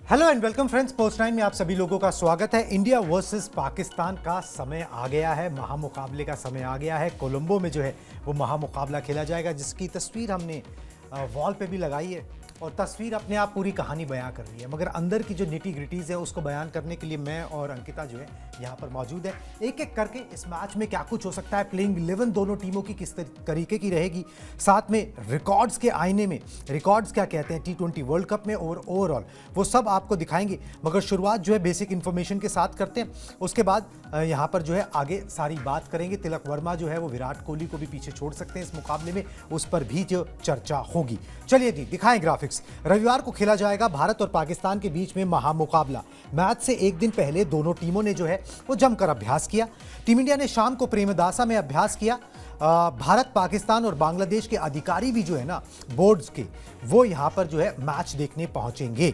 Hello and welcome friends, post 9 में आप सभी लोगों का स्वागत है। इंडिया वर्सेस पाकिस्तान का समय आ गया है, महामुकाबले का समय आ गया है। कोलंबो में जो है वो महामुकाबला खेला जाएगा, जिसकी तस्वीर हमने वॉल पे भी लगाई है और तस्वीर अपने आप पूरी कहानी बयां कर रही है, मगर अंदर की जो निटी ग्रिटीज़ है उसको बयान करने के लिए मैं और अंकिता जो है यहाँ पर मौजूद है। एक एक करके इस मैच में क्या कुछ हो सकता है, प्लेइंग 11 दोनों टीमों की किस तरीके की रहेगी, साथ में रिकॉर्ड्स के आईने में रिकॉर्ड्स क्या कहते हैं T20 वर्ल्ड कप में और ओवरऑल, वो सब आपको दिखाएंगे। मगर शुरुआत जो है बेसिक इन्फॉर्मेशन के साथ करते हैं, उसके बाद यहाँ पर जो है आगे सारी बात करेंगे। तिलक वर्मा जो है वो विराट कोहली को भी पीछे छोड़ सकते हैं इस मुकाबले में, उस पर भी जो चर्चा होगी। चलिए जी दिखाएं ग्राफिक्स। रविवार को खेला जाएगा भारत और पाकिस्तान के बीच में महामुकाबला। मैच से एक दिन पहले दोनों टीमों ने जो है वो जमकर अभ्यास किया। टीम इंडिया ने शाम को प्रेमदासा में अभ्यास किया। भारत, पाकिस्तान और बांग्लादेश के अधिकारी भी जो है ना बोर्ड्स के, वो यहाँ पर जो है मैच देखने पहुंचेंगे।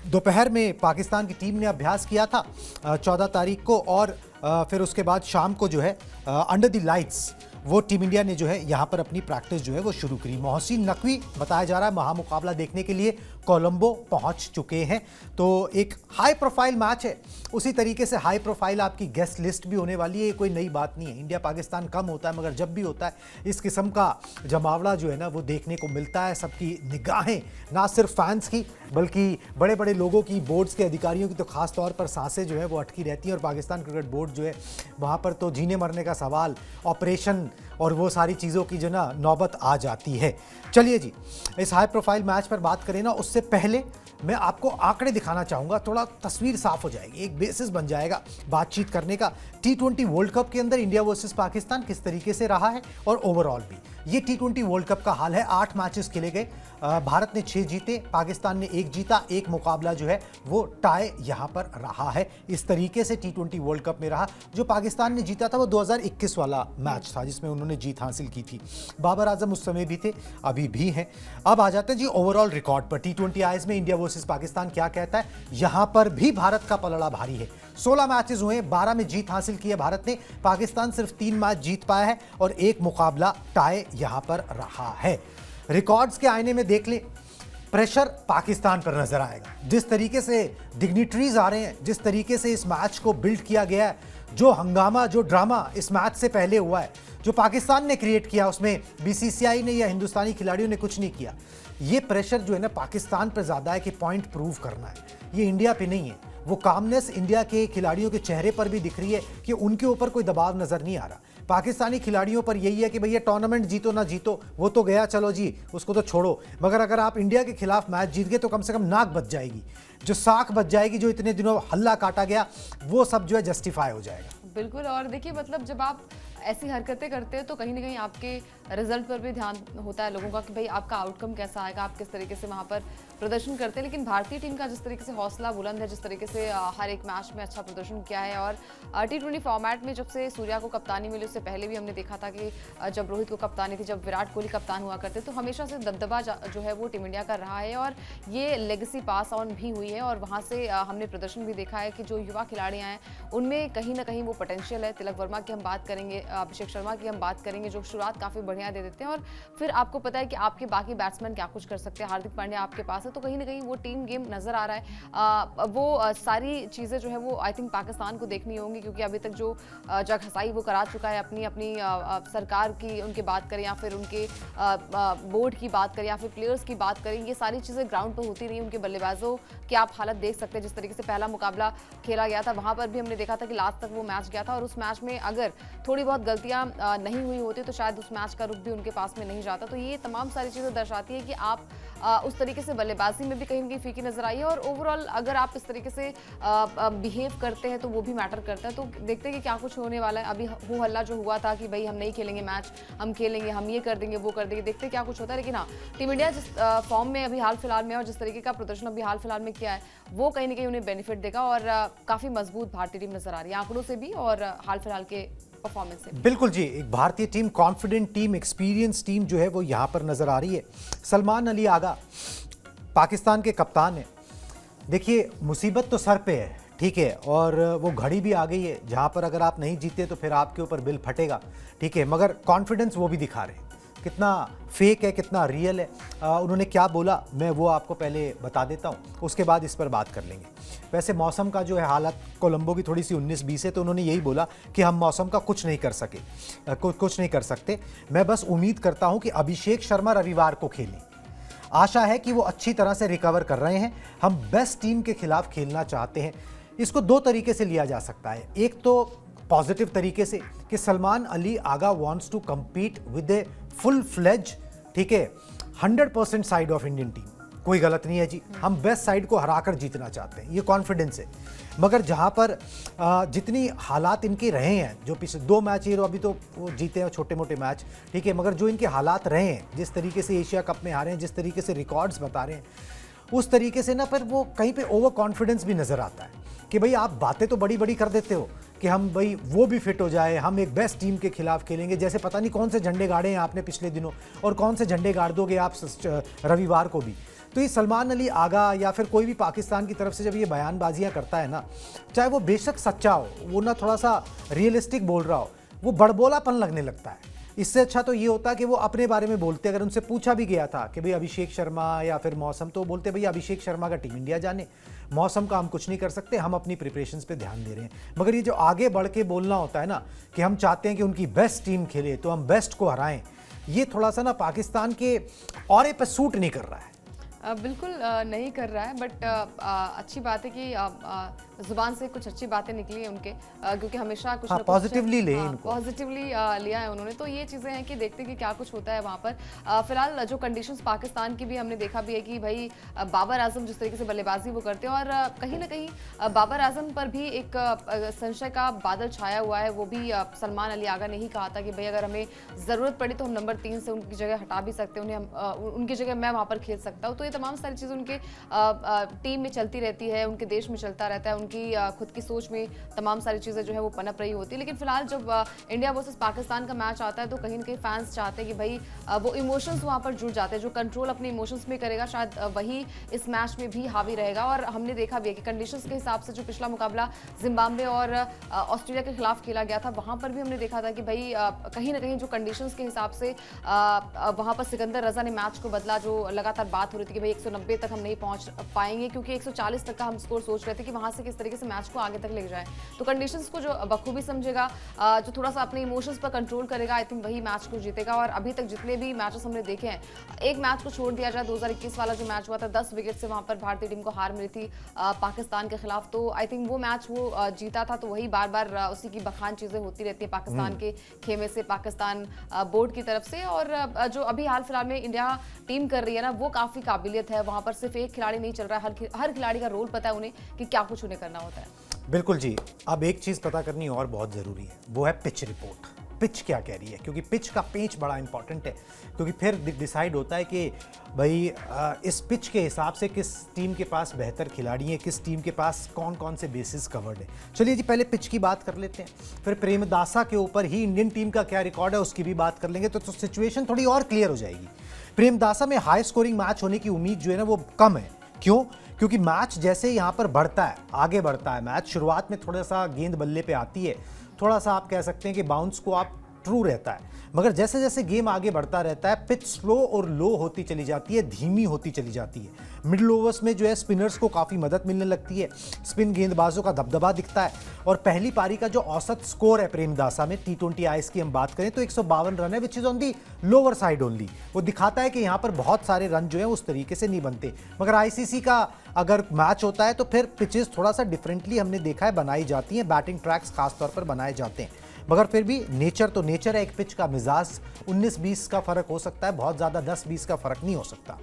दोपहर में पाकिस्तान की टीम ने अभ्यास किया था 14 तारीख को, और फिर उसके बाद शाम को जो है अंडर द लाइट्स वो टीम इंडिया ने जो है यहाँ पर अपनी प्रैक्टिस जो है वो शुरू करी। मोहसिन नकवी बताया जा रहा है महामुकाबला देखने के लिए कोलंबो पहुंच चुके हैं। तो एक हाई प्रोफाइल मैच है, उसी तरीके से हाई प्रोफाइल आपकी गेस्ट लिस्ट भी होने वाली है। ये कोई नई बात नहीं है, इंडिया पाकिस्तान कम होता है मगर जब भी होता है इस किस्म का जमावड़ा जो है ना वो देखने को मिलता है। सबकी निगाहें ना सिर्फ फैंस की बल्कि बड़े बड़े लोगों की, बोर्ड्स के अधिकारियों की तो खास तौर पर सांसें जो है वो अटकी रहती हैं। और पाकिस्तान क्रिकेट बोर्ड जो है वहाँ पर तो जीने मरने का सवाल, ऑपरेशन और वो सारी चीज़ों की जो ना नौबत आ जाती है। चलिए जी इस हाई प्रोफाइल मैच पर बात करें ना, उससे पहले मैं आपको आंकड़े दिखाना चाहूँगा, थोड़ा तस्वीर साफ हो जाएगी, एक बेसिस बन जाएगा बातचीत करने का। T20 वर्ल्ड कप के अंदर इंडिया वर्सेस पाकिस्तान किस तरीके से रहा है और ओवरऑल भी ये T20 वर्ल्ड कप का हाल है। 8 मैचेस खेले गए, भारत ने 6 जीते, पाकिस्तान ने 1 जीता। एक मुकाबला जो है वो टाई यहाँ पर रहा है। इस तरीके से T20 वर्ल्ड कप में रहा। जो पाकिस्तान ने जीता था वो 2021 वाला मैच था जिसमें उन्होंने जीत हासिल की थी। बाबर आजम उस समय भी थे, अभी भी हैं। अब आ जाते हैं जी ओवरऑल रिकॉर्ड पर। T20 आईज में इंडिया वर्सेस पाकिस्तान क्या कहता है। यहाँ पर भी भारत का पलड़ा भारी है। 16 मैचेस हुए, 12 में जीत हासिल की है भारत ने। पाकिस्तान सिर्फ 3 मैच जीत पाया है और एक मुकाबला टाई यहां पर रहा है। रिकॉर्ड्स के आईने में देख लें, प्रेशर पाकिस्तान पर नजर आएगा। जिस तरीके से डिग्निटरीज आ रहे हैं, जिस तरीके से इस मैच को बिल्ड किया गया है, जो हंगामा, जो ड्रामा इस मैच से पहले हुआ है, जो पाकिस्तान ने क्रिएट किया, उसमें BCCI ने या हिंदुस्तानी खिलाड़ियों ने कुछ नहीं किया। ये प्रेशर जो है ना पाकिस्तान पर ज्यादा है कि पॉइंट प्रूव करना है, ये इंडिया पे नहीं है। वो कामनेस इंडिया के खिलाड़ियों के चेहरे पर भी दिख रही है कि उनके ऊपर कोई दबाव नजर नहीं आ रहा। पाकिस्तानी खिलाड़ियों पर यही है कि भैया टूर्नामेंट जीतो ना जीतो वो तो गया, चलो जी उसको तो छोड़ो, मगर अगर आप इंडिया के खिलाफ मैच जीत गए तो कम से कम नाक बच जाएगी, जो साख बच जाएगी, जो इतने दिनों हल्ला काटा गया वो सब जो है जस्टिफाई हो जाएगा। बिल्कुल। और देखिए मतलब जब आप ऐसी हरकतें करते हैं तो कहीं ना कहीं आपके रिजल्ट पर भी ध्यान होता है लोगों का कि भाई आपका आउटकम कैसा आएगा, आप किस तरीके से वहाँ पर प्रदर्शन करते हैं। लेकिन भारतीय टीम का जिस तरीके से हौसला बुलंद है, जिस तरीके से हर एक मैच में अच्छा प्रदर्शन किया है, और T20 फॉर्मेट में जब से सूर्या को कप्तानी मिली उससे पहले भी हमने देखा था कि जब रोहित को कप्तानी थी, जब विराट कोहली कप्तान हुआ करते, तो हमेशा से दबदबा जो है वो टीम इंडिया का रहा है और ये लेगेसी पास ऑन भी हुई है। और वहाँ से हमने प्रदर्शन भी देखा है कि जो युवा खिलाड़ी हैं उनमें कहीं ना कहीं वो पोटेंशियल है। तिलक वर्मा की हम बात करेंगे, अभिषेक शर्मा की हम बात करेंगे, जो शुरुआत काफ़ी बढ़िया दे देते हैं और फिर आपको पता है कि आपके बाकी बैट्समैन क्या कुछ कर सकते हैं। हार्दिक पांड्या आपके पास है, तो कहीं ना कहीं वो टीम गेम नजर आ रहा है। वो सारी चीज़ें जो है वो आई थिंक पाकिस्तान को देखनी होंगी, क्योंकि अभी तक जो जग हसाई वो करा चुका है अपनी अपनी सरकार की, उनकी बात करें या फिर उनके बोर्ड की बात करें या फिर प्लेयर्स की बात करें, ये सारी चीज़ें ग्राउंड पर होती रही। उनके बल्लेबाजों की आप हालत देख सकते हैं, जिस तरीके से पहला मुकाबला खेला गया था वहाँ पर भी हमने देखा था कि लास्ट तक वो मैच गया था और उस मैच में अगर थोड़ी बहुत गलतियां नहीं हुई होती तो शायद उस मैच का रुख भी उनके पास में नहीं जाता। तो ये तमाम सारी चीज़ें दर्शाती है कि आप उस तरीके से बल्लेबाजी में भी कहीं ना कहीं फीकी नजर आई है और ओवरऑल अगर आप इस तरीके से बिहेव करते हैं तो वो भी मैटर करता है। तो देखते हैं कि क्या कुछ होने वाला है। अभी हो हल्ला जो हुआ था कि भाई हम नहीं खेलेंगे मैच, हम खेलेंगे, हम ये कर देंगे, वो कर देंगे, देखते हैं क्या कुछ होता है। लेकिन हाँ, टीम इंडिया जिस फॉर्म में अभी हाल फिलहाल में और जिस तरीके का प्रदर्शन अभी हाल फिलहाल में किया है वो कहीं ना कहीं उन्हें बेनिफिट देगा और काफ़ी मजबूत भारतीय टीम नजर आ रही है आंकड़ों से भी और हाल फिलहाल के परफॉर्मेंस से। बिल्कुल जी, एक भारतीय team, confident team, experience team जो है वो यहाँ पर नजर आ रही है। सलमान अली आगा पाकिस्तान के कप्तान है। देखिए मुसीबत तो सर पे है, ठीक है, और वो घड़ी भी आ गई है जहाँ पर अगर आप नहीं जीते तो फिर आपके ऊपर बिल फटेगा, ठीक है, मगर कॉन्फिडेंस वो भी दिखा रहे हैं। कितना फेक है, कितना रियल है। उन्होंने क्या बोला मैं वो आपको पहले बता देता हूँ, उसके बाद इस पर बात कर लेंगे। वैसे मौसम का जो है हालत कोलंबो की थोड़ी सी 19-20 है, तो उन्होंने यही बोला कि हम मौसम का कुछ नहीं कर सके, कुछ नहीं कर सकते। मैं बस उम्मीद करता हूँ कि अभिषेक शर्मा रविवार को खेलें। आशा है कि वो अच्छी तरह से रिकवर कर रहे हैं। हम बेस्ट टीम के खिलाफ खेलना चाहते हैं। इसको दो तरीके से लिया जा सकता है। एक तो पॉजिटिव तरीके से कि Salman Ali Agha wants to compete with a full fledge, ठीक है, 100% साइड ऑफ इंडियन टीम। कोई गलत नहीं है जी, हम बेस्ट साइड को हराकर जीतना चाहते हैं, ये कॉन्फिडेंस है। मगर जहाँ पर जितनी हालात इनके रहे हैं, जो पिछले 2 मैच ये अभी तो वो जीते हैं छोटे मोटे मैच, ठीक है, मगर जो इनके हालात रहे हैं, जिस तरीके से एशिया कप में हारे हैं, जिस तरीके से रिकॉर्ड्स बता रहे हैं, उस तरीके से ना फिर वो कहीं पे ओवर कॉन्फिडेंस भी नज़र आता है कि भाई आप बातें तो बड़ी बड़ी कर देते हो कि हम भाई वो भी फिट हो जाए, हम एक बेस्ट टीम के खिलाफ खेलेंगे। जैसे पता नहीं कौन से झंडे गाड़े हैं आपने पिछले दिनों और कौन से झंडे गाड़ दोगे आप रविवार को भी। तो ये सलमान अली आगा या फिर कोई भी पाकिस्तान की तरफ से जब ये बयानबाजियां करता है ना, चाहे वो बेशक सच्चा हो, वो ना थोड़ा सा रियलिस्टिक बोल रहा हो, वो बड़बोलापन लगने लगता है। इससे अच्छा तो ये होता कि वो अपने बारे में बोलते। अगर उनसे पूछा भी गया था कि भाई अभिषेक शर्मा या फिर मौसम, तो बोलते भाई अभिषेक शर्मा का टीम इंडिया जाने, मौसम का हम कुछ नहीं कर सकते, हम अपनी प्रिपरेशंस पे ध्यान दे रहे हैं। मगर ये जो आगे बढ़ के बोलना होता है ना कि हम चाहते हैं कि उनकी बेस्ट टीम खेले तो हम बेस्ट को हराएं, ये थोड़ा सा ना पाकिस्तान के ऑरे पे सूट नहीं कर रहा है। बिल्कुल नहीं कर रहा है, बट अच्छी बात है कि जुबान से कुछ अच्छी बातें निकली हैं उनके, क्योंकि हमेशा कुछ पॉजिटिवली ले इनको, पॉजिटिवली लिया है उन्होंने। तो ये चीज़ें हैं कि देखते कि क्या कुछ होता है वहाँ पर। फिलहाल जो कंडीशंस पाकिस्तान की भी हमने देखा भी है कि भाई बाबर आजम जिस तरीके से बल्लेबाजी वो करते हैं, और कहीं ना कहीं बाबर आजम पर भी एक संशय का बादल छाया हुआ है। वो भी सलमान अली आगा ने ही कहा था कि भाई अगर हमें ज़रूरत पड़ी तो हम नंबर 3 से उनकी जगह हटा भी सकते हैं, उन्हें उनकी जगह मैं वहाँ पर खेल सकता हूँ। तो तमाम सारी चीज़ें उनके टीम में चलती रहती है, उनके देश में चलता रहता है, उनकी खुद की सोच में तमाम सारी चीज़ें जो है वो पनप रही होती है। लेकिन फिलहाल जब इंडिया वर्सेस पाकिस्तान का मैच आता है तो कहीं ना कहीं फैंस चाहते हैं कि भाई वो इमोशंस वहाँ पर जुड़ जाते हैं। जो कंट्रोल अपने इमोशंस में करेगा शायद वही इस मैच में भी हावी रहेगा। और हमने देखा भी है कि कंडीशंस के हिसाब से जो पिछला मुकाबला जिम्बाब्वे और ऑस्ट्रेलिया के खिलाफ खेला गया था, वहाँ पर भी हमने देखा था कि भाई कहीं ना कहीं जो कंडीशंस के हिसाब से वहाँ पर सिकंदर रजा ने मैच को बदला। जो लगातार बात हो रही थी कि भाई 190 तक हम नहीं पहुंच पाएंगे, क्योंकि 140 तक का हम स्कोर सोच रहे थे कि वहां से किस तरीके से मैच को आगे तक ले जाए। तो कंडीशंस को जो बखूबी समझेगा, जो थोड़ा सा अपने इमोशंस पर कंट्रोल करेगा, आई थिंक वही मैच को जीतेगा। और अभी तक जितने भी मैचेस हमने देखे हैं, एक मैच को छोड़ दिया जाए 2021 वाला जो मैच हुआ था, 10 विकेट से वहां पर भारतीय टीम को हार मिली थी पाकिस्तान के खिलाफ। तो आई थिंक वो मैच वो जीता था। तो वही बार बार उसी की बखान चीजें होती रहती है पाकिस्तान के खेमे से, पाकिस्तान बोर्ड की तरफ से। और जो अभी हाल फिलहाल में इंडिया टीम कर रही है ना, वो काफी काबिलियत है। वहां पर सिर्फ एक खिलाड़ी नहीं चल रहा है, हर खिलाड़ी का रोल पता है उन्हें कि क्या कुछ उन्हें करना होता है। बिल्कुल जी। अब एक चीज़ पता करनी और बहुत ज़रूरी है, वो है पिच रिपोर्ट। पिच क्या कह रही है, क्योंकि पिच का पेच बड़ा इंपॉर्टेंट है, क्योंकि फिर डिसाइड होता है कि भाई इस पिच के हिसाब से किस टीम के पास बेहतर खिलाड़ी हैं, किस टीम के पास कौन कौन से बेसिस कवर्ड है। चलिए जी, पहले पिच की बात कर लेते हैं, फिर प्रेमदासा के ऊपर ही इंडियन टीम का क्या रिकॉर्ड है उसकी भी बात कर लेंगे, तो सिचुएशन थोड़ी और क्लियर हो जाएगी। प्रेमदासा में हाई स्कोरिंग मैच होने की उम्मीद जो है ना वो कम है। क्यों? क्योंकि मैच जैसे यहाँ पर बढ़ता है, आगे बढ़ता है मैच, शुरुआत में थोड़ा सा गेंद बल्ले पे आती है, थोड़ा सा आप कह सकते हैं कि बाउंस को आप ट्रू रहता है, मगर जैसे जैसे गेम आगे बढ़ता रहता है पिच स्लो और लो होती चली जाती है, धीमी होती चली जाती है। मिडिल ओवर्स में जो है स्पिनर्स को काफ़ी मदद मिलने लगती है, स्पिन गेंदबाजों का दबदबा दिखता है। और पहली पारी का जो औसत स्कोर है प्रेमदासा में T20 आईज की हम बात करें तो 152 रन है, which is on the lower side only. वो दिखाता है कि यहाँ पर बहुत सारे रन जो है उस तरीके से नहीं बनते। मगर ICC का अगर मैच होता है तो फिर पिचेस थोड़ा सा डिफरेंटली हमने देखा है बनाई जाती हैं, बैटिंग ट्रैक्स खासतौर पर बनाए जाते हैं। मगर फिर भी नेचर तो नेचर है, एक पिच का मिजाज 19-20 का फर्क हो सकता है, बहुत ज़्यादा 10-20 का फर्क नहीं हो सकता।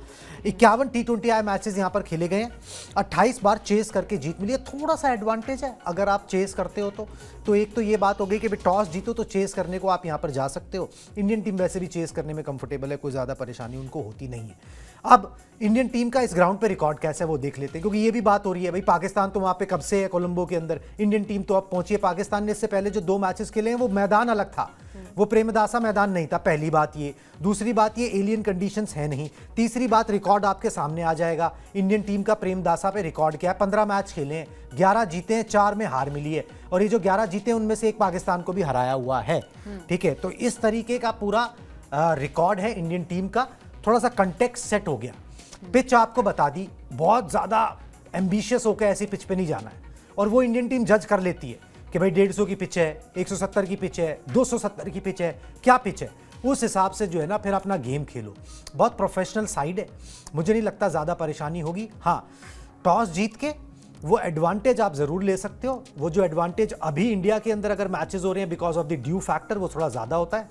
51 T20 आई मैचेस यहाँ पर खेले गए हैं, 28 बार चेस करके जीत मिली है। थोड़ा सा एडवांटेज है अगर आप चेस करते हो तो एक तो ये बात हो गई कि भाई टॉस जीतो तो चेस करने को आप यहाँ पर जा सकते हो। इंडियन टीम वैसे भी चेस करने में कंफर्टेबल है, कोई ज़्यादा परेशानी उनको होती नहीं है। अब इंडियन टीम का इस ग्राउंड पे रिकॉर्ड कैसे है वो देख लेते हैं, क्योंकि ये भी बात हो रही है भाई पाकिस्तान तो वहाँ पे कब से है कोलंबो के अंदर, इंडियन टीम तो अब पहुंची है। पाकिस्तान ने इससे पहले जो 2 मैचेस खेले हैं वो मैदान अलग था, वो प्रेमदासा मैदान नहीं था, पहली बात ये। दूसरी बात ये एलियन कंडीशंस है नहीं। तीसरी बात रिकॉर्ड आपके सामने आ जाएगा इंडियन टीम का प्रेमदासा पे रिकॉर्ड क्या है। 15 मैच खेले हैं, 11 जीते हैं, 4 में हार मिली है, और ये जो 11 जीते हैं उनमें से एक पाकिस्तान को भी हराया हुआ है। ठीक है, तो इस तरीके का पूरा रिकॉर्ड है इंडियन टीम का, थोड़ा सा कंटेक्स्ट सेट हो गया। पिच आपको बता दी, बहुत ज़्यादा एम्बिशियस होकर ऐसी पिच पे नहीं जाना है, और वो इंडियन टीम जज कर लेती है कि भाई 150 की पिच है, 170 की पिच है, 270 की पिच है, क्या पिच है, उस हिसाब से जो है ना फिर अपना गेम खेलो। बहुत प्रोफेशनल साइड है, मुझे नहीं लगता ज़्यादा परेशानी होगी। हाँ, टॉस जीत के वो एडवांटेज आप ज़रूर ले सकते हो। वो जो एडवांटेज अभी इंडिया के अंदर अगर मैचेस हो रहे हैं because of the due factor, वो थोड़ा ज़्यादा होता है।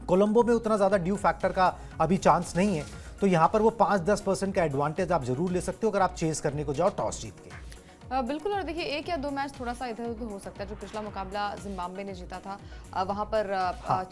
कोलंबो में उतना ज़्यादा ड्यू फैक्टर का अभी चांस नहीं है, तो यहाँ पर वो 5-10% का एडवांटेज आप ज़रूर ले सकते हो अगर आप चेस करने को जाओ टॉस जीत के। बिल्कुल, और देखिए 1 या 2 मैच थोड़ा सा इधर उधर हो सकता है। जो पिछला मुकाबला जिम्बाब्वे ने जीता था, वहाँ पर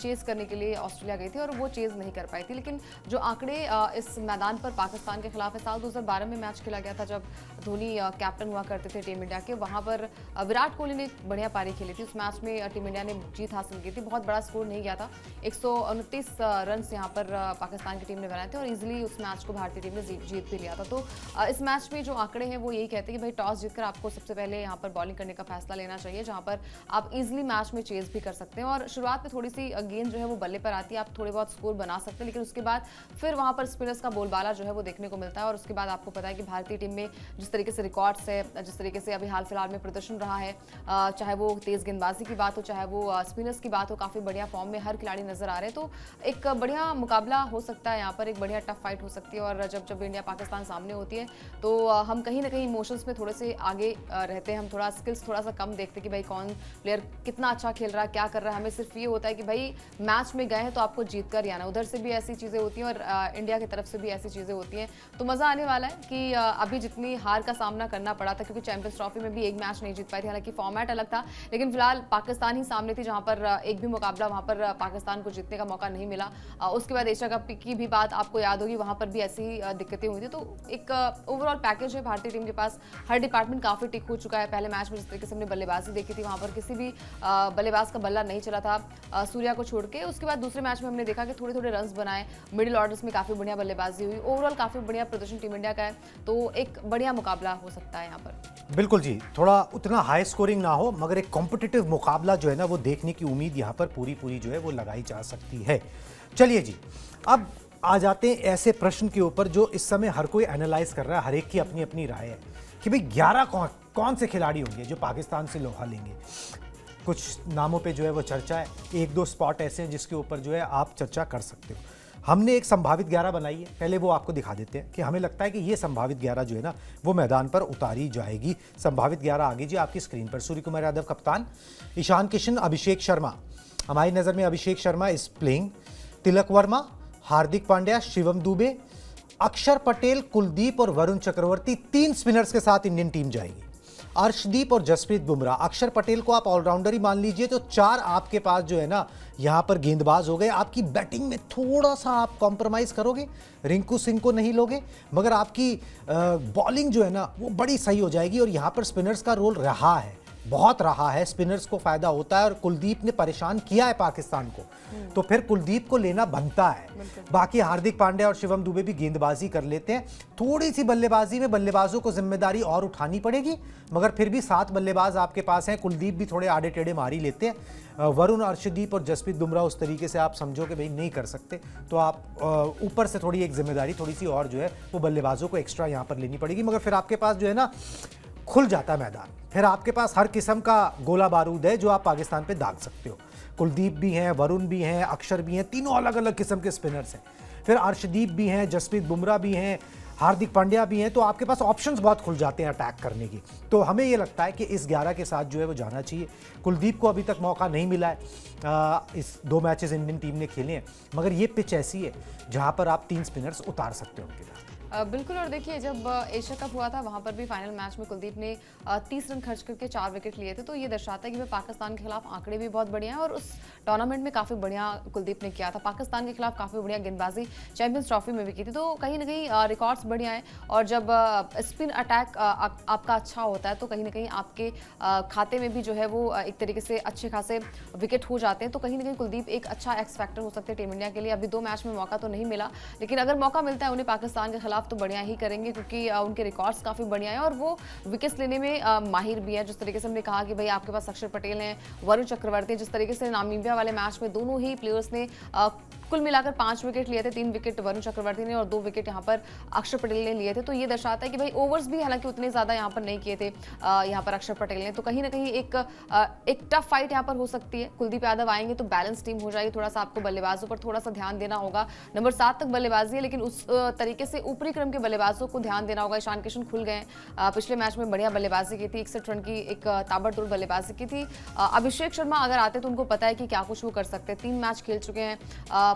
चेज करने के लिए ऑस्ट्रेलिया गई थी और वो चेज नहीं कर पाई थी। लेकिन जो आंकड़े इस मैदान पर पाकिस्तान के खिलाफ है, साल 2012 में मैच खेला गया था जब धोनी कैप्टन हुआ करते थे टीम इंडिया के। वहाँ पर विराट कोहली ने बढ़िया पारी खेली थी। उस मैच में टीम इंडिया ने जीत हासिल की थी। बहुत बड़ा स्कोर नहीं गया था, 129 रन यहाँ पर पाकिस्तान की टीम ने बनाए थे और इजिली उस मैच को भारतीय टीम ने जीत भी लिया था। तो इस मैच में जो आंकड़े हैं वो यही कहते हैं कि भाई टॉस जीतकर आपको सबसे पहले यहाँ पर बॉलिंग करने का फैसला लेना चाहिए, जहाँ पर आप इजीली मैच में चेज भी कर सकते हैं। और शुरुआत में थोड़ी सी गेंद जो है वो बल्ले पर आती है, आप थोड़े बहुत स्कोर बना सकते हैं, लेकिन उसके बाद फिर वहाँ पर स्पिनर्स का बोलबाला जो है वो देखने को मिलता है। और उसके बाद आपको पता है कि भारतीय टीम में जिस तरीके से रिकॉर्ड्स है, जिस तरीके से अभी हाल फिलहाल में प्रदर्शन रहा है, चाहे वो तेज गेंदबाजी की बात हो, चाहे वो स्पिनर्स की बात हो, काफ़ी बढ़िया फॉर्म में हर खिलाड़ी नजर आ रहे हैं। तो एक बढ़िया मुकाबला हो सकता है यहाँ पर, एक बढ़िया टफ फाइट हो सकती है। और जब इंडिया पाकिस्तान सामने होती है तो हम कहीं ना कहीं इमोशंस में थोड़े से आगे रहते हैं, हम थोड़ा स्किल्स थोड़ा सा कम देखते कि भाई कौन प्लेयर कितना अच्छा खेल रहा है, क्या कर रहा है। हमें सिर्फ ये होता है कि भाई मैच में गए हैं तो आपको जीत कर ही आना। उधर से भी ऐसी चीज़ें होती हैं और इंडिया की तरफ से भी ऐसी चीज़ें होती हैं। तो मज़ा आने वाला है कि अभी जितनी हार का सामना करना पड़ा था, क्योंकि चैंपियंस ट्रॉफी में भी एक मैच नहीं जीत पाई थी, हालांकि फॉर्मेट अलग था, लेकिन फिलहाल पाकिस्तान ही सामने थी, जहाँ पर एक भी मुकाबला वहाँ पर पाकिस्तान को जीतने का मौका नहीं मिला। उसके बाद एशिया कप की भी बात आपको याद होगी, वहाँ पर भी ऐसी ही दिक्कतें हुई थी। तो एक ओवरऑल पैकेज है भारतीय टीम के पास, हर डिपार्टमेंट काफ़ी टिक हो चुका है। पहले मैच में जिस तरीके से हमने बल्लेबाजी देखी थी, वहाँ पर किसी भी बल्लेबाज का बल्ला नहीं चला था सूर्या को छोड़ के। उसके बाद दूसरे मैच में हमने देखा कि थोड़े थोड़े रन्स बनाए, मिडिल ऑर्डर्स में काफ़ी बढ़िया बल्लेबाजी हुई। ओवरऑल काफ़ी बढ़िया प्रदर्शन टीम इंडिया का है, तो एक बढ़िया मुकाबला हो सकता है यहाँ पर। बिल्कुल जी, थोड़ा उतना हाई स्कोरिंग ना हो, मगर एक कॉम्पिटिटिव मुकाबला जो है ना वो देखने की उम्मीद यहाँ पर पूरी जो है वो लगाई जा सकती है। चलिए जी, अब आ जाते हैं ऐसे प्रश्न के ऊपर जो इस समय हर कोई एनालाइज कर रहा है, हर एक की अपनी अपनी राय है कि भाई 11 कौन से खिलाड़ी होंगे जो पाकिस्तान से लोहा लेंगे। कुछ नामों पे जो है वो चर्चा है, 1-2 स्पॉट ऐसे हैं जिसके ऊपर जो है आप चर्चा कर सकते हो। हमने एक संभावित 11 बनाई है, पहले वो आपको दिखा देते हैं कि हमें लगता है कि ये संभावित 11 जो है ना वो मैदान पर उतारी जाएगी। संभावित 11 आगे जी आपकी स्क्रीन पर। सूर्य कुमार यादव कप्तान, ईशान किशन, अभिषेक शर्मा, हमारी नज़र में अभिषेक शर्मा इज प्लेइंग, तिलक वर्मा, हार्दिक पांड्या, शिवम दुबे, अक्षर पटेल, कुलदीप और वरुण चक्रवर्ती, 3 स्पिनर्स के साथ इंडियन टीम जाएगी। अर्शदीप और जसप्रीत बुमराह, अक्षर पटेल को आप ऑलराउंडर ही मान लीजिए, तो 4 आपके पास जो है ना यहाँ पर गेंदबाज हो गए। आपकी बैटिंग में थोड़ा सा आप कॉम्प्रोमाइज़ करोगे, रिंकू सिंह को नहीं लोगे, मगर आपकी बॉलिंग जो है ना वो बड़ी सही हो जाएगी। और यहाँ पर स्पिनर्स का रोल रहा है, बहुत रहा है, स्पिनर्स को फायदा होता है और कुलदीप ने परेशान किया है पाकिस्तान को, तो फिर कुलदीप को लेना बनता है। बाकी हार्दिक पांड्या और शिवम दुबे भी गेंदबाजी कर लेते हैं। थोड़ी सी बल्लेबाजी में बल्लेबाजों को जिम्मेदारी और उठानी पड़ेगी, मगर फिर भी 7 बल्लेबाज आपके पास हैं। कुलदीप भी थोड़े आड़े टेढ़े मार ही लेते हैं। वरुण, अर्शदीप और जसप्रीत बुमराह उस तरीके से आप समझो कि भाई नहीं कर सकते, तो आप ऊपर से थोड़ी एक जिम्मेदारी थोड़ी सी और जो है वो बल्लेबाजों को एक्स्ट्रा यहाँ पर लेनी पड़ेगी। मगर फिर आपके पास जो है ना खुल जाता है मैदान, फिर आपके पास हर किस्म का गोला बारूद है जो आप पाकिस्तान पे दाग सकते हो। कुलदीप भी हैं, वरुण भी हैं, अक्षर भी हैं, तीनों अलग अलग किस्म के स्पिनर्स हैं। फिर अर्शदीप भी हैं, जसप्रीत बुमराह भी हैं, हार्दिक पांड्या भी हैं, तो आपके पास ऑप्शंस बहुत खुल जाते हैं अटैक करने की। तो हमें ये लगता है कि इस 11 के साथ जो है वो जाना चाहिए। कुलदीप को अभी तक मौका नहीं मिला है, इस 2 मैचेस इंडियन टीम ने खेले हैं, मगर ये पिच ऐसी है जहाँ पर आप 3 स्पिनर्स उतार सकते हो उनके साथ। बिल्कुल, और देखिए जब एशिया कप हुआ था वहाँ पर भी फाइनल मैच में कुलदीप ने 30 रन खर्च करके 4 विकेट लिए थे। तो ये दर्शाता है कि भाई पाकिस्तान के खिलाफ आंकड़े भी बहुत बढ़िया हैं और उस टूर्नामेंट में काफ़ी बढ़िया कुलदीप ने किया था। पाकिस्तान के खिलाफ काफ़ी बढ़िया गेंदबाजी चैंपियंस ट्रॉफी में भी की थी। तो कहीं ना कहीं रिकॉर्ड्स बढ़िया हैं और जब स्पिन अटैक आपका अच्छा होता है तो कहीं ना कहीं आपके खाते में भी जो है वो एक तरीके से अच्छे खासे विकेट हो जाते हैं। तो कहीं ना कहीं कुलदीप एक अच्छा एक्स फैक्टर हो सकते हैं टीम इंडिया के लिए। अभी 2 मैच में मौका तो नहीं मिला, लेकिन अगर मौका मिलता है उन्हें पाकिस्तान के खिलाफ तो बढ़िया ही करेंगे, क्योंकि उनके रिकॉर्ड्स काफ़ी बढ़िया हैं और वो विकेट्स लेने में माहिर भी है। जिस तरीके से हमने कहा कि भाई आपके पास अक्षर पटेल हैं, वरुण चक्रवर्ती हैं, जिस तरीके से नामीबिया वाले मैच में दोनों ही प्लेयर्स ने कुल मिलाकर 5 विकेट लिए थे, 3 विकेट वरुण चक्रवर्ती ने और 2 विकेट यहाँ पर अक्षर पटेल ने लिए थे। तो ये दर्शाता है कि भाई ओवर्स भी हालांकि उतने ज्यादा यहाँ पर नहीं किए थे यहाँ पर अक्षर पटेल ने, तो कहीं ना कहीं एक टफ फाइट यहाँ पर हो सकती है। कुलदीप यादव आएंगे तो बैलेंस टीम हो जाएगी, थोड़ा सा आपको बल्लेबाजों पर थोड़ा सा ध्यान देना होगा। नंबर 7 तक बल्लेबाजी है, लेकिन उस तरीके से ऊपरी क्रम के बल्लेबाजों को ध्यान देना होगा। ईशान किशन खुल गए, पिछले मैच में बढ़िया बल्लेबाजी की थी, 61 रन की एक ताबड़तोड़ बल्लेबाजी की थी। अभिषेक शर्मा अगर आते तो उनको पता है कि क्या कुछ वो कर सकते हैं। 3 मैच खेल चुके हैं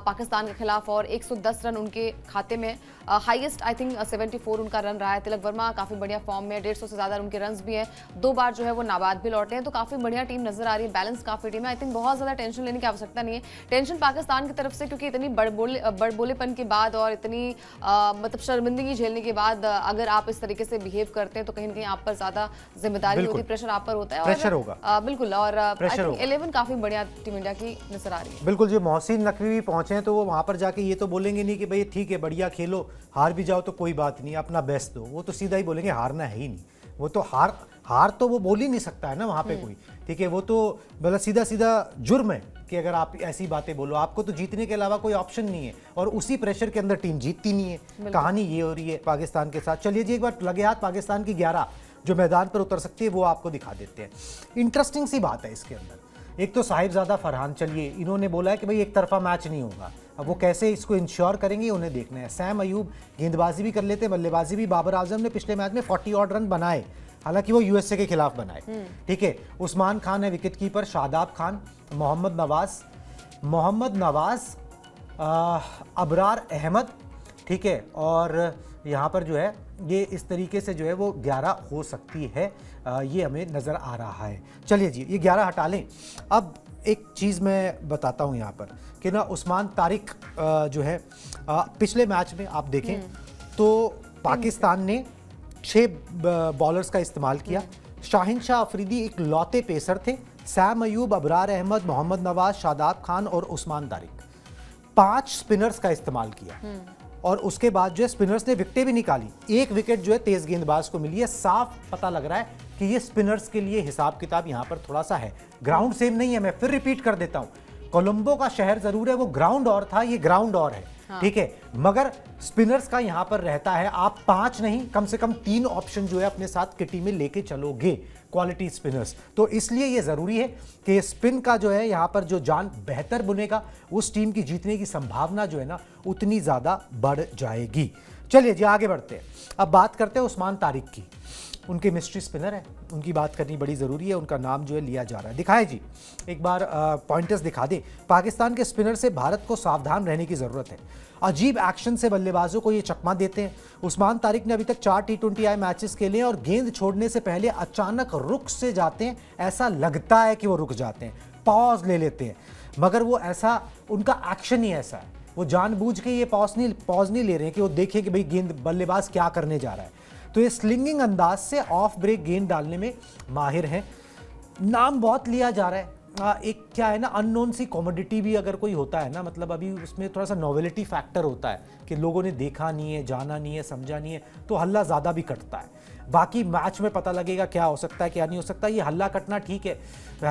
पाकिस्तान के खिलाफ और 110 रन उनके खाते में, हाईएस्ट आई थिंक 74 उनका रन रहा है। तिलक वर्मा काफी बढ़िया फॉर्म में, 150 से ज्यादा उनके रन्स भी हैं, 2 बार जो है वो नाबाद भी लौटे हैं। तो काफी बढ़िया टीम नजर आ रही है, बैलेंस काफी टीम है। आई थिंक बहुत ज्यादा टेंशन लेने की आवश्यकता नहीं है। टेंशन पाकिस्तान की तरफ से, क्योंकि इतनी बड़बोलेपन के बाद और इतनी मतलब शर्मिंदगी झेलने के बाद अगर आप इस तरीके से बिहेव करते हैं तो कहीं ना कहीं आप पर ज्यादा जिम्मेदारी होती है, प्रेशर आप पर होता है। प्रेशर होगा बिल्कुल, और 11 काफी बढ़िया टीम इंडिया की नजर आ रही है। बिल्कुल। जो मोहसिन नकवी भी पहुंचे हैं तो वो वहां पर जाके ये तो बोलेंगे नहीं कि भाई ठीक है बढ़िया खेलो, हार भी जाओ तो कोई बात नहीं, अपना बेस्ट दो। वो तो सीधा ही बोलेंगे हारना है ही नहीं। वो तो हार तो वो बोल ही नहीं सकता है ना वहां पे कोई, ठीक है। वो तो मतलब सीधा सीधा जुर्म है कि अगर आप ऐसी बातें बोलो, आपको तो जीतने के अलावा कोई ऑप्शन नहीं है, और उसी प्रेशर के अंदर टीम जीतती नहीं है। कहानी ये हो रही है पाकिस्तान के साथ। चलिए जी, एक बार लगे हाथ पाकिस्तान की 11 जो मैदान पर उतर सकती है वो आपको दिखा देते हैं। इंटरेस्टिंग सी बात है इसके अंदर। एक तो साहिबजादा फरहान, चलिए इन्होंने बोला है कि भाई एक तरफा मैच नहीं होगा। अब वो कैसे इसको इंश्योर करेंगे उन्हें देखना है। सैम अयूब गेंदबाजी भी कर लेते, बल्लेबाजी भी। बाबर आजम ने पिछले मैच में 40 ऑड रन बनाए, हालांकि वो यूएसए के खिलाफ बनाए, ठीक है। उस्मान खान है विकेट कीपर, शादाब खान, मोहम्मद नवाज, अबरार अहमद, ठीक है। और यहाँ पर जो है ये इस तरीके से जो है वो 11 हो सकती है, ये हमें नज़र आ रहा है। चलिए जी, ये 11 हटा लें। अब एक चीज़ मैं बताता हूँ यहाँ पर कि ना उस्मान तारिक जो है पिछले मैच में आप देखें तो पाकिस्तान ने 6 बॉलर्स का इस्तेमाल किया। शाहिन शाह अफरीदी एक लौते पेसर थे, सैम अयूब, अबरार अहमद, मोहम्मद नवाज, शादाब खान और उस्मान तारिक। 5 स्पिनर्स का इस्तेमाल किया और उसके बाद जो है स्पिनर्स ने विकेटें भी निकाली। 1 विकेट जो है तेज गेंदबाज को मिली है। साफ पता लग रहा है कि ये स्पिनर्स के लिए हिसाब किताब यहाँ पर थोड़ा सा है। ग्राउंड सेम नहीं है, मैं फिर रिपीट कर देता हूँ। कोलंबो का शहर जरूर है, वो ग्राउंड और था, ये ग्राउंड और है, ठीक है। मगर स्पिनर्स का यहां पर रहता है, आप 5 नहीं कम से कम 3 ऑप्शन जो है अपने साथ किटी में लेके चलोगे, क्वालिटी स्पिनर्स। तो इसलिए ये जरूरी है कि स्पिन का जो है यहां पर जो जान बेहतर बुनेगा, उस टीम की जीतने की संभावना जो है ना उतनी ज्यादा बढ़ जाएगी। चलिए जी आगे बढ़ते हैं। अब बात करते हैं उस्मान तारिक की। उनके मिस्ट्री स्पिनर है, उनकी बात करनी बड़ी ज़रूरी है। उनका नाम जो है लिया जा रहा है। दिखाएं जी, एक बार पॉइंटर्स दिखा दें। पाकिस्तान के स्पिनर से भारत को सावधान रहने की ज़रूरत है। अजीब एक्शन से बल्लेबाजों को ये चकमा देते हैं। उस्मान तारिक ने अभी तक 4 T20I मैचेस खेले हैं और गेंद छोड़ने से पहले अचानक रुख से जाते हैं। ऐसा लगता है कि वो रुक जाते हैं, पॉज ले लेते हैं, मगर वो ऐसा, उनका एक्शन ही ऐसा है। वो जानबूझ के ये पॉज नहीं ले रहे हैं कि वो देखें कि भाई गेंद बल्लेबाज क्या करने जा रहा है। तो ये स्लिंगिंग अंदाज से ऑफ ब्रेक गेंद डालने में माहिर हैं। नाम बहुत लिया जा रहा है। एक क्या है ना, अननोन सी कॉमोडिटी भी अगर कोई होता है ना, मतलब अभी उसमें थोड़ा सा नॉवेलिटी फैक्टर होता है कि लोगों ने देखा नहीं है, जाना नहीं है, समझा नहीं है, तो हल्ला ज़्यादा भी कटता है। बाकी मैच में पता लगेगा क्या हो सकता है क्या नहीं हो सकता। ये हल्ला कटना ठीक है।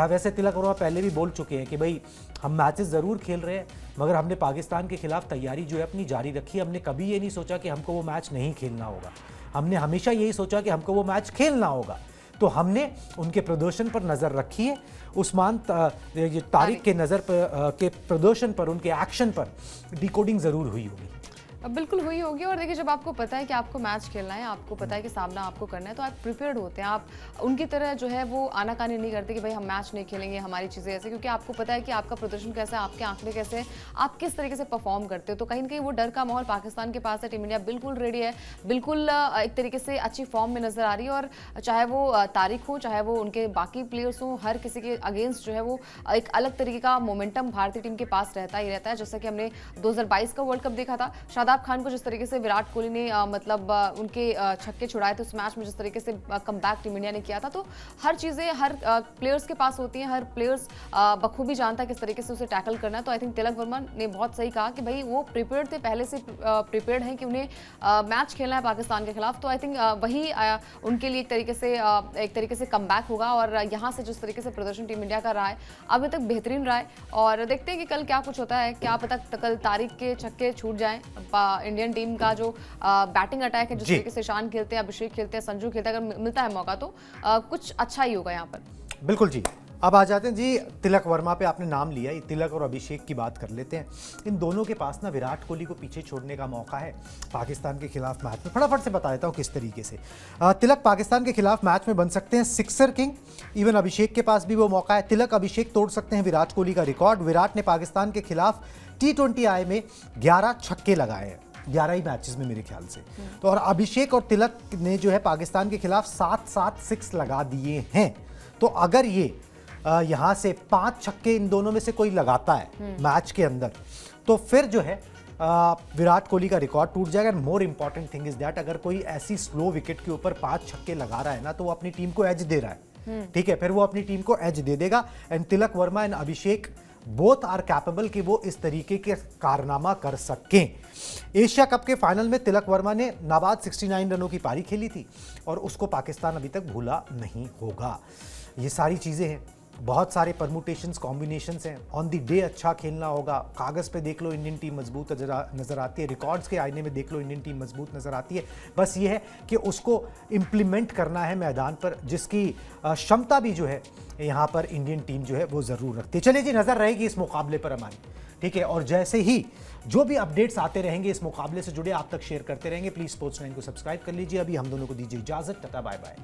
वैसे तिलक वर्मा पहले भी बोल चुके हैं कि भाई हम मैचेस ज़रूर खेल रहे हैं, मगर हमने पाकिस्तान के खिलाफ तैयारी जो है अपनी जारी रखी। हमने कभी ये नहीं सोचा कि हमको वो मैच नहीं खेलना होगा। हमने हमेशा यही सोचा कि हमको वो मैच खेलना होगा। तो हमने उनके प्रदर्शन पर नज़र रखी है। उस्मान तारिक के नज़र पर के प्रदर्शन पर, उनके एक्शन पर डिकोडिंग ज़रूर हुई होगी। बिल्कुल हुई होगी। और देखिए, जब आपको पता है कि आपको मैच खेलना है, आपको पता है कि सामना आपको करना है, तो आप प्रिपेयर्ड होते हैं। आप उनकी तरह जो है वो आनाकानी नहीं करते कि भाई हम मैच नहीं खेलेंगे, हमारी चीज़ें ऐसे, क्योंकि आपको पता है कि आपका प्रदर्शन कैसा है, आपके आंकड़े कैसे हैं, आप किस तरीके से परफॉर्म करते हो। तो कहीं ना कहीं वो डर का माहौल पाकिस्तान के पास है। टीम इंडिया बिल्कुल रेडी है, बिल्कुल एक तरीके से अच्छी फॉर्म में नजर आ रही है। और चाहे वो तारिक हो, चाहे वो उनके बाकी प्लेयर्स हों, हर किसी के अगेंस्ट जो है वो एक अलग तरीके का मोमेंटम भारतीय टीम के पास रहता ही रहता है। जैसा कि हमने 2022 का वर्ल्ड कप देखा था, शादाब शादाब खान को जिस तरीके से विराट कोहली ने मतलब उनके छक्के छुड़ाए थे उस मैच में, जिस तरीके से कमबैक टीम इंडिया ने किया था, तो हर चीज़ें हर प्लेयर्स के पास होती हैं, हर प्लेयर्स बखूबी जानता है किस तरीके से उसे टैकल करना है। तो आई थिंक तिलक वर्मा ने बहुत सही कहा कि भाई वो प्रिपेयर्ड थे, पहले से प्रिपेयर्ड हैं कि उन्हें मैच खेलना है पाकिस्तान के खिलाफ। तो आई थिंक वही उनके लिए एक तरीके से कमबैक होगा। और यहाँ से जिस तरीके से प्रदर्शन टीम इंडिया का रहा है अभी तक बेहतरीन रहा है, और देखते हैं कि कल क्या कुछ होता है। क्या पता कल तारिक के छक्के छूट जाएं, इंडियन टीम का जो बैटिंग अटैक है, जिस तरीके से ईशान खेलते हैं, अभिषेक खेलते हैं, संजू खेलते हैं, अगर मिलता है मौका तो कुछ अच्छा ही होगा यहाँ पर। बिल्कुल जी। अब आ जाते हैं जी तिलक वर्मा पे, आपने नाम लिया, तिलक और अभिषेक की बात कर लेते हैं। इन दोनों के पास ना विराट कोहली को पीछे छोड़ने का मौका है पाकिस्तान के खिलाफ मैच में। फटाफट से बता देता हूँ किस तरीके से तिलक पाकिस्तान के खिलाफ मैच में बन सकते हैं सिक्सर किंग। इवन अभिषेक के पास भी वो मौका है। तिलक अभिषेक तोड़ सकते हैं विराट कोहली का रिकॉर्ड। विराट ने पाकिस्तान के खिलाफ T20 आई में 11 छक्के लगाए हैं, 11 ही मैचेस में मेरे ख्याल से। तो और अभिषेक और तिलक ने जो है पाकिस्तान के खिलाफ 7-7 सिक्स लगा दिए हैं। तो अगर ये यहाँ से 5 छक्के इन दोनों में से कोई लगाता है मैच के अंदर, तो फिर जो है विराट कोहली का रिकॉर्ड टूट जाएगा। More important thing is that अगर कोई ऐसी स्लो विकेट के ऊपर 5 छक्के लगा रहा है ना, तो वो अपनी टीम को एज दे रहा है। ठीक है, फिर वो अपनी टीम को एज दे देगा। And Tilak Varma and Abhishek both are capable कि वो इस तरीके के कारनामा कर सकें। एशिया कप के फाइनल में तिलक वर्मा ने नाबाद 69 रनों की पारी खेली थी, और उसको पाकिस्तान अभी तक भूला नहीं होगा। ये सारी चीज़ें हैं, बहुत सारे परमुटेशंस, कॉम्बिनेशंस हैं। ऑन द डे अच्छा खेलना होगा। कागज़ पे देख लो इंडियन टीम मजबूत नज़र आती है, रिकॉर्ड्स के आईने में देख लो इंडियन टीम मजबूत नज़र आती है। बस ये है कि उसको इम्प्लीमेंट करना है मैदान पर, जिसकी क्षमता भी जो है यहाँ पर इंडियन टीम जो है वो ज़रूर रखती है। चलिए जी, नज़र रहेगी इस मुकाबले पर हमारी, ठीक है। और जैसे ही जो भी अपडेट्स आते रहेंगे इस मुकाबले से जुड़े, आप तक शेयर करते रहेंगे। प्लीज़ स्पोर्ट्स 9 को सब्सक्राइब कर लीजिए। अभी हम दोनों को दीजिए इजाज़त। Tata bye bye.